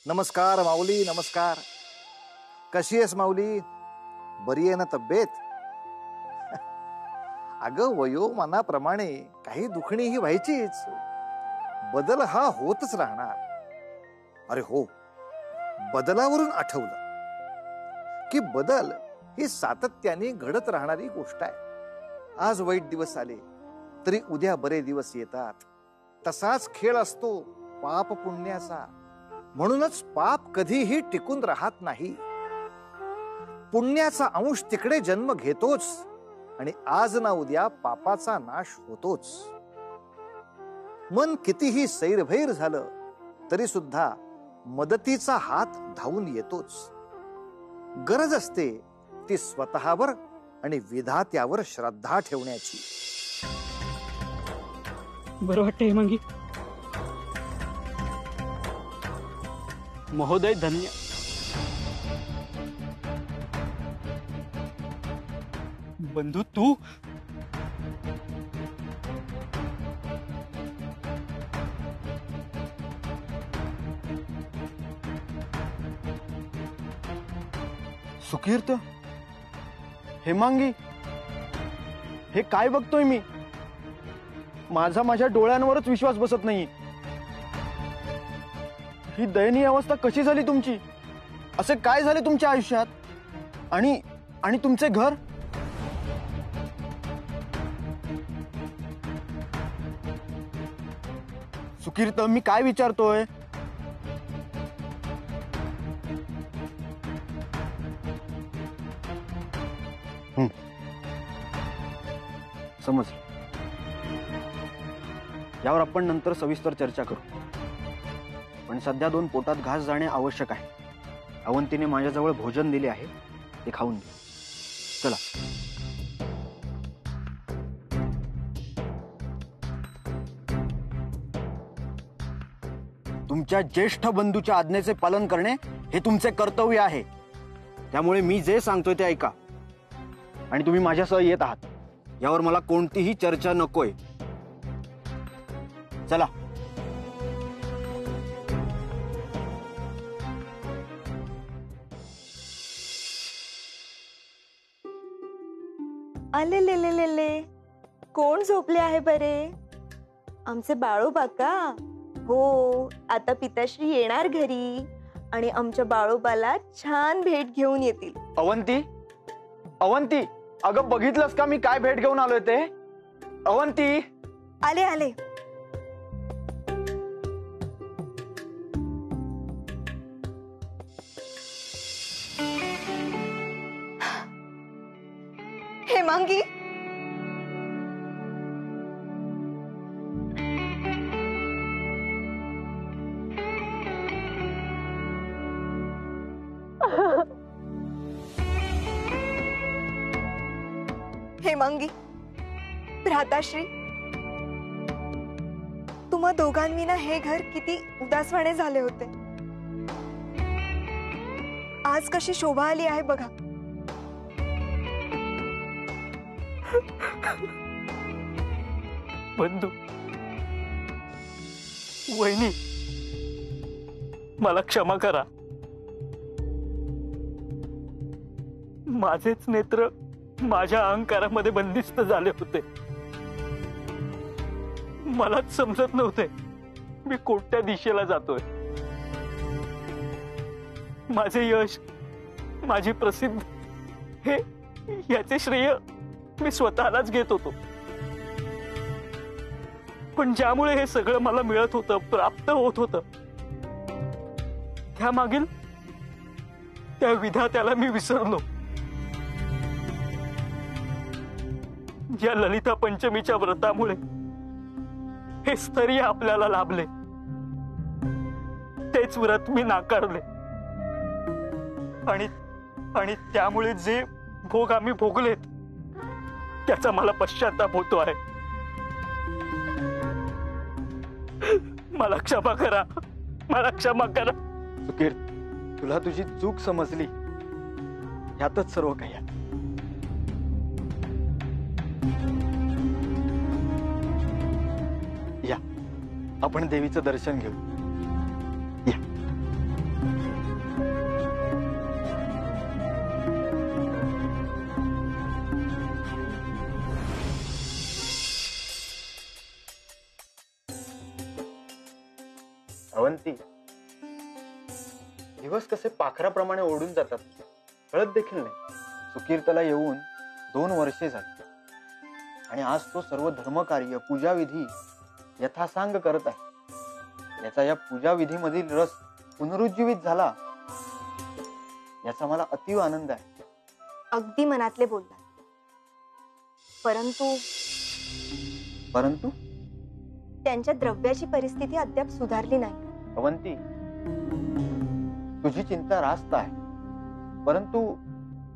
नमस्कार माऊली, नमस्कार. कशी आहेस माऊली? बरी आहे ना तब्येत? अगं वयोमानाप्रमाणे काही दुखणी ही व्हायचीच. बदल हा होतच राहणार. अरे हो, बदलावरून आठवलं की बदल ही सातत्याने घडत राहणारी गोष्ट आहे. आज वाईट दिवस आले तरी उद्या बरे दिवस येतात. तसाच खेळ असतो पाप पुण्याचा. म्हणूनच पाप कधीही टिकून राहत नाही. पुण्याचा अंश तिकडे जन्म घेतोच आणि आज ना उद्या पापाचा नाश होतोच. मन कितीही सैरभैर झालं तरी सुद्धा मदतीचा हात धावून येतोच. गरज असते ती स्वतःवर आणि विधात्यावर श्रद्धा ठेवण्याची. बरं वाटतं हेमांगी. महोदय धन्य. बंधू तू सुकीर्त, हेमांगी, हे काय बघतोय मी? माझ्या डोळ्यांवरच विश्वास बसत नाही. ही दयनीय अवस्था कशी झाली तुमची? असे काय झाले तुमच्या आयुष्यात? आणि तुमचे घर? सुकीर्त, मी काय विचारतोय? समज, यावर आपण नंतर सविस्तर चर्चा करू. पण सध्या 2 पोटात घास जाणे आवश्यक आहे. अवंतीने माझ्याजवळ भोजन दिले आहे, ते खाऊन घे. चला. तुमच्या ज्येष्ठ बंधूच्या आज्ञेचे पालन करणे हे तुमचे कर्तव्य आहे. त्यामुळे मी जे सांगतोय ते ऐका. आणि तुम्ही माझ्यासह येत आहात यावर मला कोणतीही चर्चा नकोय. चला. आले ले ले ले ले. कोण झोपले आहे बरे? आमचे बाळोबा का? हो, आता पिताश्री येणार घरी आणि आमच्या बाळोबाला छान भेट घेऊन येतील. अवंती, अवंती, अगं बघितलंस का मी काय भेट घेऊन आलोय ते? अवंती. आले आले. हेमांगी, हेमांगी, भ्राताश्री, तुम्हा दोघांविना हे घर किती उदासवाणे झाले होते. आज कशी शोभा आली आहे बघा. बंधू, वहिनी, मला क्षमा करा. माझेच नेत्र माझ्या अहंकारामध्ये बंदिस्त झाले होते. मलाच समजत नव्हते मी कोणत्या दिशेला जातोय. माझे यश, माझी प्रसिद्धी, हे याचे श्रेय मी स्वतःलाच घेत होतो. पण ज्यामुळे हे सगळं मला मिळत होतं, प्राप्त होत होतं, त्यामागील त्या विधात्याला मी विसरलो. या ललिता पंचमीच्या व्रतामुळे हे स्थैर्य आपल्याला लाभले. तेच व्रत मी नाकारले आणि त्यामुळे जे भोग आम्ही भोगलेत त्याचा मला पश्चाताप होतो आहे. मला क्षमा करा, मला क्षमा करा. सुकीर, तुला तुझी चूक समजली. यातच सर्व काही आहे. या, आपण देवीचं दर्शन घेऊ. या. अवंती, दिवस कसे पाखराप्रमाणे ओढून जातात कळत देखील नाही. सुकीर्तला येऊन 2 वर्षे झाली आणि आज तो सर्व धर्मकार्य पूजाविधी यथासांग करत आहे. याचा या पूजाविधीमधील रस पुनरुज्जीवित झाला याचा मला अतीव आनंद आहे. अगदी मनातले बोलला. परंतु परंतु त्यांच्या द्रव्याची परिस्थिती अद्याप सुधारली नाही. अवंती, तुझी चिंता रास्त आहे, परंतु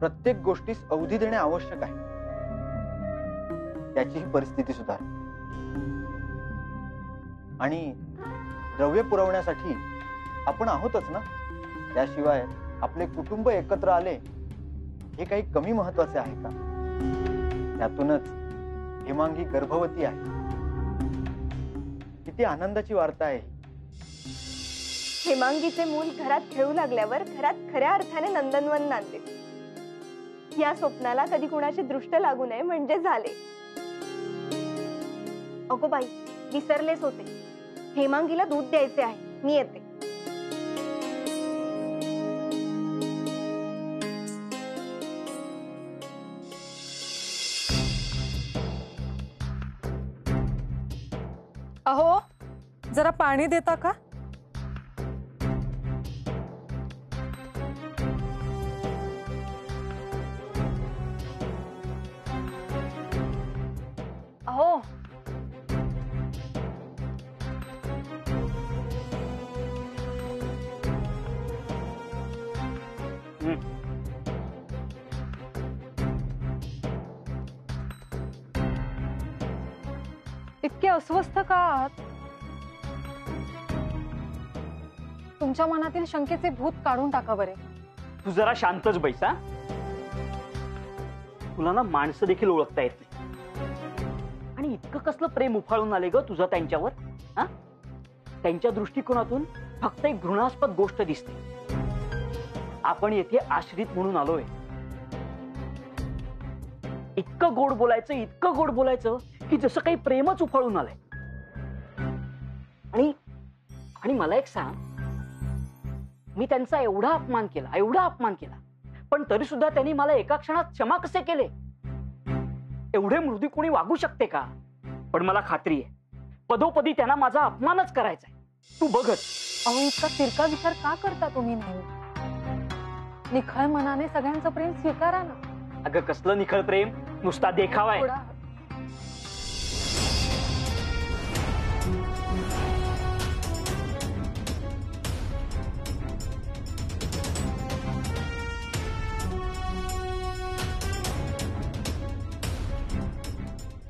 प्रत्येक गोष्टीस अवधी देणे आवश्यक आहे. त्याचीही परिस्थिती सुधार आणि द्रव्य पुरवण्यासाठी आपण आहोतच ना. त्याशिवाय आपले कुटुंब एकत्र आले हे काही कमी महत्वाचे आहे का? त्यातूनच हेमांगी गर्भवती आहे. किती आनंदाची वार्ता आहे. हेमांगीचे मूल घरात खेळू लागल्यावर घरात खऱ्या अर्थाने नंदनवन नांदते. या स्वप्नाला कधी कुणाची दृष्ट लागू नये म्हणजे झाले. अगो बाई, विसरलेच होते. हेमांगीला दूध द्यायचे आहे. मी येते. अहो, जरा पाणी देता का? अहो, इतके अस्वस्थ का आहात? तुमच्या मनातील शंकेचे भूत काढून टाका बरे. तू जरा शांतच बैस. हा, तुला ना माणसं देखील ओळखता येत नाही. आणि इतकं कसलं प्रेम उफाळून आले ग तुझं त्यांच्यावर? हा, त्यांच्या दृष्टिकोनातून फक्त एक घृणास्पद गोष्ट दिसते. आपण येथे आश्रित म्हणून आलोय. इतकं गोड बोलायचं की जसं काही प्रेमच उफाळून आलंय. आणि मला एक सांग, मी त्यांचा एवढा अपमान केला, पण तरी सुद्धा त्यांनी मला एका क्षणात क्षमा कसे केले? एवढे मृदू कोणी वागू शकते का? पण मला खात्री आहे, पदोपदी त्यांना माझा अपमानच करायचा आहे. तू बघच. अहो, इतका तिरका विचार का करता तुम्ही? नाही, निखळ मनाने सगळ्यांचं प्रेम स्वीकारा ना. अगं, कसलं निखळ प्रेम? नुसता देखावा आहे. थोडा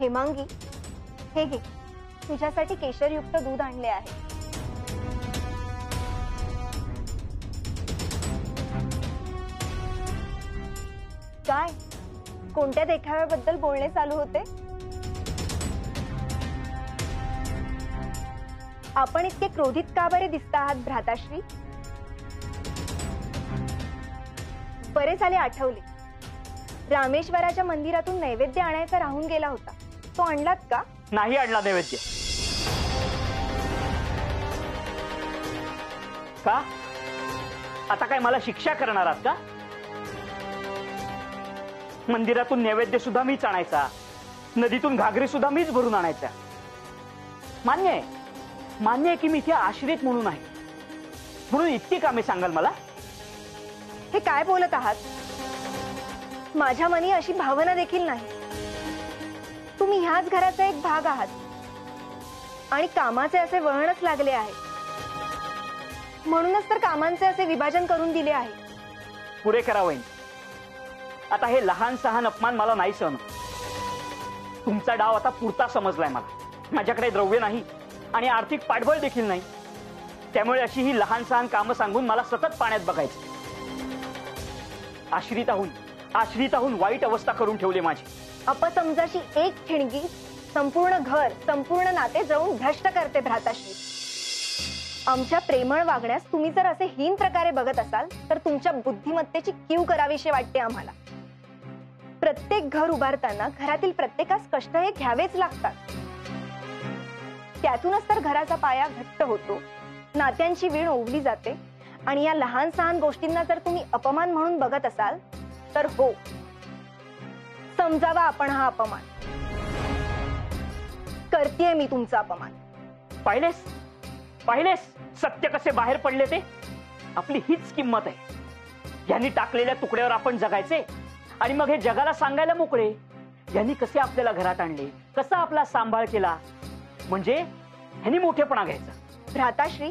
हेमांगी, हे घे. तुझ्यासाठी केशरयुक्त दूध आणले आहे. काय, कोणत्या देखाव्याबद्दल बोलणे चालू होते? आपण इतके क्रोधित का बरे दिसता आहात भ्राताश्री? बरे झाले आठवले. रामेश्वराच्या मंदिरातून नैवेद्य आणायचा राहून गेला होता. तो आणलात का? नाही आणला नैवेद्य. का? आता काय मला शिक्षा करणार आहात का? मंदिरातून नैवेद्य सुद्धा मीच आणायचा, नदीतून घागरी सुद्धा मीच भरून आणायचा. मान्य आहे की मी इथे आश्रित म्हणून आहे, म्हणून इतकी कामे सांगाल मला? हे काय बोलत आहात? माझ्या मनी अशी भावना देखील नाही. तुम्ही ह्याच घराचा एक भाग आहात आणि कामाचे असे वळणच लागले आहे. म्हणूनच तर कामांचे असे विभाजन करून दिले आहे. पुरे करा वहिनी. आता हे लहान सहान अपमान मला नाही सहन. तुमचा डाव आता पुरता समजलाय मला. माझ्याकडे द्रव्य नाही आणि आर्थिक पाठबळ देखील नाही. त्यामुळे अशी ही लहान सहान कामं सांगून मला सतत पाण्यात बघायचं. आश्रिताहून वाईट अवस्था करून ठेवली माझी. अपसमजाची एक ठिणगी संपूर्ण घर, संपूर्ण नाते जळून भ्रष्ट करते भ्राताश्री. आमच्या प्रेमळ वागण्यास तुम्ही जर असे हीन प्रकारे बघत असाल तर तुमच्या बुद्धिमत्तेची कीव करावीशी वाटते आम्हाला. प्रत्येक घर उभारताना घरातील प्रत्येकास कष्ट हे घ्यावेच लागतात. त्यातूनच तर घराचा पाया घट्ट होतो नात्यांची वीण ओवली जाते आणि या लहान सहान गोष्टींना जर तुम्ही अपमान म्हणून बघत असाल तर हो, समजावा आपण हा अपमान करतेय, मी तुमचा अपमान. पाहिलेस पाहिलेस सत्य कसे बाहेर पडले ते. आपली हीच किंमत आहे. यांनी टाकलेल्या तुकड्यावर आपण जगायचे आणि मग हे जगाला सांगायला मोकळे. यांनी कसे आपल्याला घरात आणले, कसा आपला सांभाळ केला, म्हणजे ह्यांनी मोठेपणा घ्यायचा. भ्राताश्री,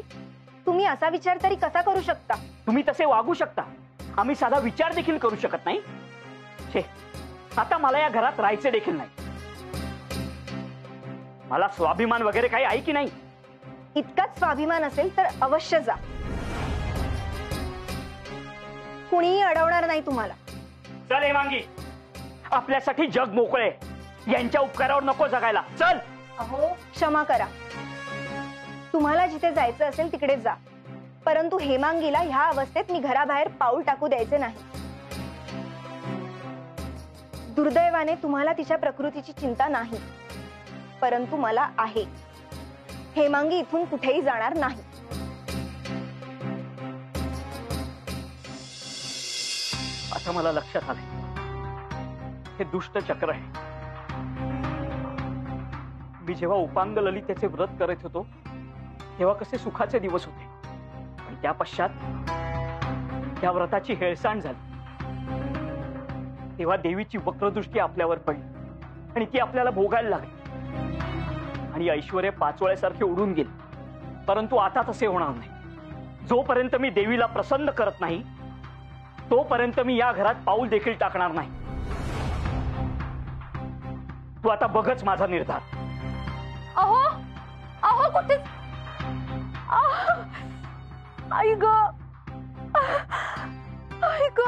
तुम्ही असा विचार तरी कसा करू शकता? तुम्ही तसे वागू शकता, आम्ही साधा विचार देखील करू शकत नाही. छे, आता मला या घरात राहायचे देखील नाही. मला स्वाभिमान वगैरे काही आहे की नाही? इतकाच स्वाभिमान असेल तर अवश्य जा. कुणीही अडवणार नाही तुम्हाला. चल हेमांगी, आपल्यासाठी जग मोकळे. यांच्या उपकारावर नको जगायला. चल. अहो, क्षमा करा. तुम्हाला जिथे जायचं असेल तिकडे जा, परंतु हेमांगीला ह्या अवस्थेत मी घराबाहेर पाऊल टाकू द्यायचे नाही. दुर्दैवाने तुम्हाला तिच्या प्रकृतीची चिंता नाही, परंतु मला आहे. हेमांगी इथून कुठेही जाणार नाही. आता मला लक्षात आलंय, हे दुष्ट चक्र आहे. मी जेव्हा उपांग ललितेचे व्रत करत होतो तेव्हा कसे सुखाचे दिवस होते, पण त्या पश्चात त्या व्रताची हेळसांड झाली. तेव्हा देवीची वक्रदृष्टी आपल्यावर पडली आणि ती आपल्याला भोगायला लागली आणि ऐश्वर्य पाचोळ्यासारखे उडून गेले. परंतु आता तसे होणार नाही. जोपर्यंत मी देवीला प्रसन्न करत नाही तोपर्यंत मी या घरात पाऊल देखील टाकणार नाही. तू आता बघच माझा निर्धार. अहो अहो कुठे आई ग, आई ग.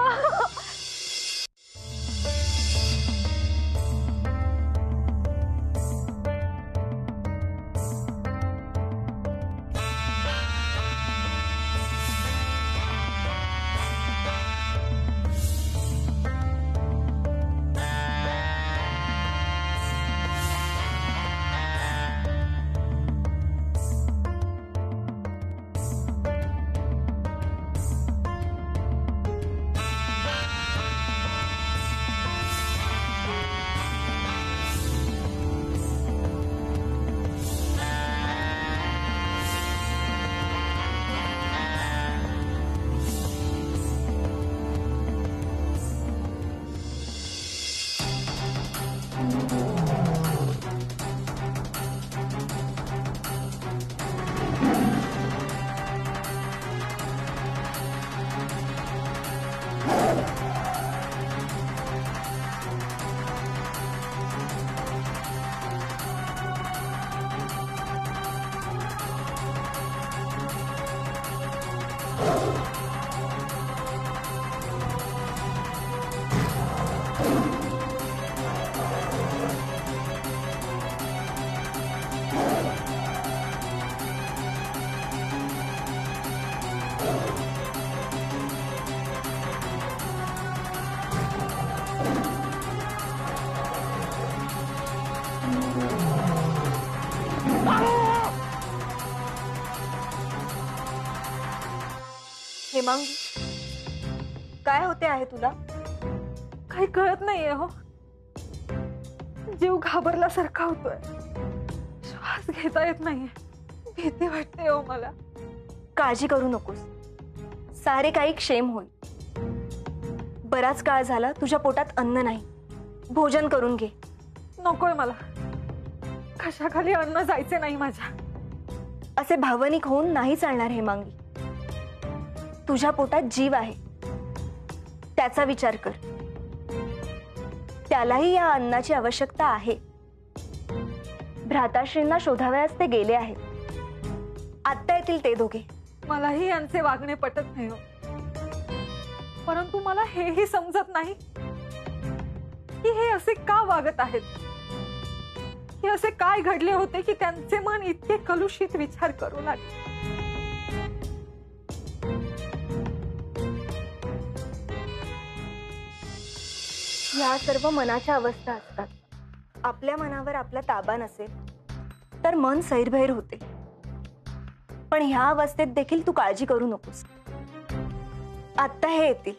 हेमांगी, काय होते आहे तुला? काही कळत नाहीये हो. जीव घाबरल्यासारखा होतोय. श्वास घेता येत नाहीये. भीती वाटते हो मला. काळजी करू नकोस, सारे काही क्षेम होईल. बराच काळ झाला तुझ्या पोटात अन्न नाही, भोजन करून घे. नकोय मला. कशाखाली अन्न जायचे नाही माझ्या. असे भावनिक होऊन नाही चालणार हेमांगी. तुझ्या पोटात जीव आहे, त्याचा विचार कर. त्यालाही या अन्नाची आवश्यकता आहे. भ्राताश्रींना शोधावयास ते गेले आहेत. आत्ता येतील ते दोघे. मलाही यांचे वागणे पटत नाही हो. परंतु मला हेही समजत नाही की हे असे का वागत आहेत. हे असे काय घडले होते की त्यांचे मन इतके कलुषित विचार करू लागले. या सर्व मनाच्या अवस्था असतात. आपल्या मनावर आपला ताबा नसेल तर मन सैरभैर होते. पण ह्या अवस्थेत देखील तू काळजी करू नकोस. आत्ता हे येतील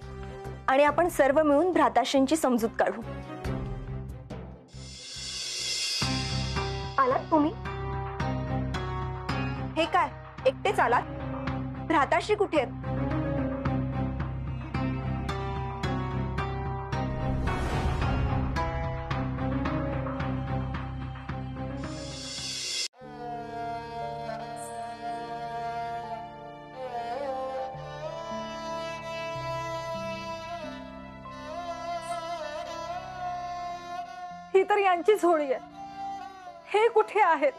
आणि आपण सर्व मिळून भ्राताश्रींची समजूत काढू. आलात तुम्ही? हे काय एकटेच आलात? भ्राताश्री कुठे आहेत? ही तर यांचीच होळी आहे. हे कुठे आहेत?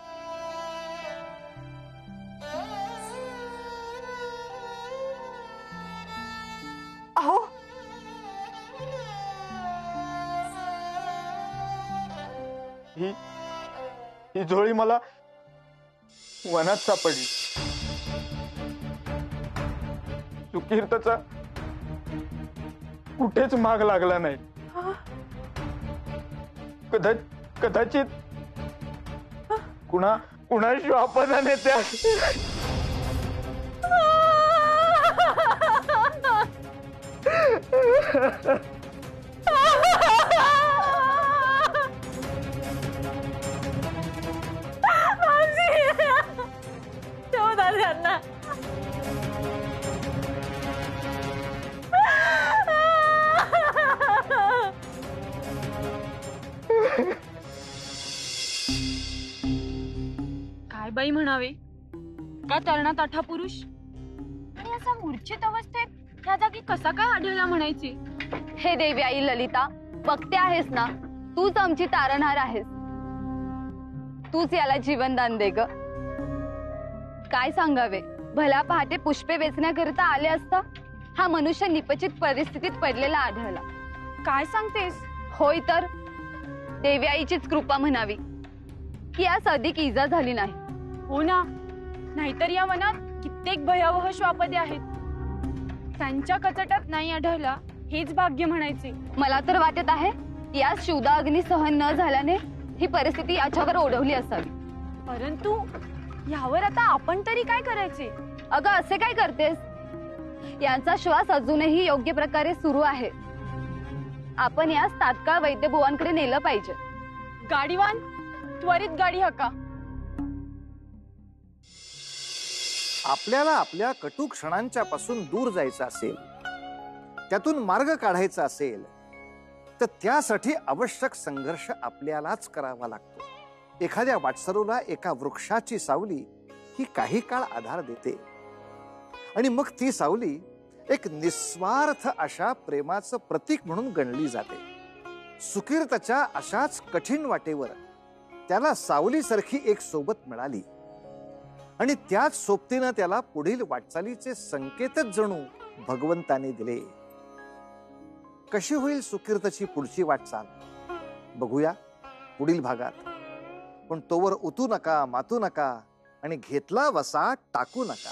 अहो, ही झोळी मला वनात सापडली. सुकीर्तचा कुठेच माग लागला नाही. कदाचित कुणा श्वापनाने त्या काय बाई म्हणावे, का तरणा ताठा पुरुष आणि असा मूर्छित अवस्थेत त्या जागी कसा काय आढळला म्हणायची. हे देवी आई ललिता, बघते आहेस ना, तूच आमची तारणहार आहेस. तूच याला जीवनदान दे ग. काय सांगावे, भला पहाटे पुष्पे वेचण्याकरिता आले असता हा मनुष्य निपचित परिस्थितीत पडलेला आढळला. काय सांगतेस? होय तर देवी आईचीच कृपा म्हणावी की यास अधिक इजा झाली नाही. हो ना, नाहीतर या वनात कित्येक भयावह श्वापदे आहेत. त्यांच्या कचटात नाही आढळला हेच भाग्य म्हणायचे. मला तर वाटत आहे या शिवदा अग्नी सहन न झाल्याने ही परिस्थिती याच्यावर ओढवली असावी. परंतु यावर आता आपण तरी काय करायचे? अगं असे काय करतेस? यांचा श्वास अजूनही योग्य प्रकारे सुरू आहे. आपण यास तात्काळ वैद्यबुवांकडे नेलं पाहिजे. गाडीवान, त्वरित गाडी हका. आपल्याला आपल्या कटू क्षणांच्या पासून दूर जायचं असेल, त्यातून मार्ग काढायचा असेल, तर त्यासाठी आवश्यक संघर्ष आपल्यालाच करावा लागतो. एखाद्या वाटसरूला एका वृक्षाची सावली ही काही काळ आधार देते आणि मग ती सावली एक निस्वार्थ अशा प्रेमाचं प्रतीक म्हणून गणली जाते. सुकीर्तच्या अशाच कठीण वाटेवर त्याला सावलीसारखी एक सोबत मिळाली आणि त्याच सोबतीनं त्याला पुढील वाटचालीचे संकेतच जणू भगवंताने दिले. कशी होईल सुकीर्तची पुढची वाटचाल बघूया पुढील भागात. पण तोवर उतू नका, मातू नका आणि घेतला वसा टाकू नका.